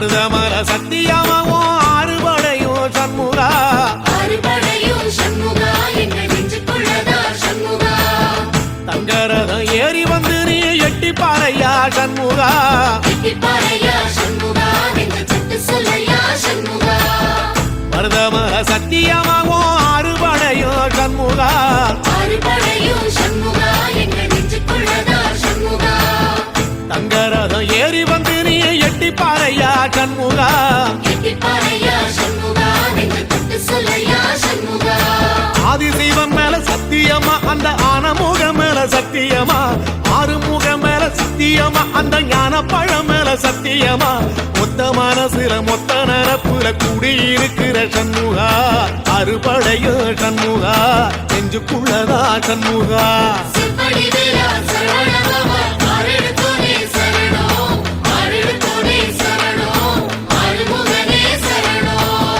மருதமர சத்தியமாவும் ஆறுபடையும் சண்முகா தங்கரதம் ஏறி வந்து நீ எட்டி பாறையா சண்முகா மருதமர சத்தியமாவும் ஆறுபடையும் சண்முகா தங்கரதம் ஏறி வந்து நீ எட்டி பாறையா சண்முகா ஆதிசைவம் மேல சத்தியமா அந்த ஆனமுகம் மேல சத்தியமா ஆறுமுகம் மேல சத்தியமா அந்த ஞான பழம் மேல சத்தியமா மொத்த மனசுல மொத்த நரப்புல குடியிருக்கிற சண்முகா அறுபடையோ சண்முகா நெஞ்சுக்குள்ளதா சண்முகா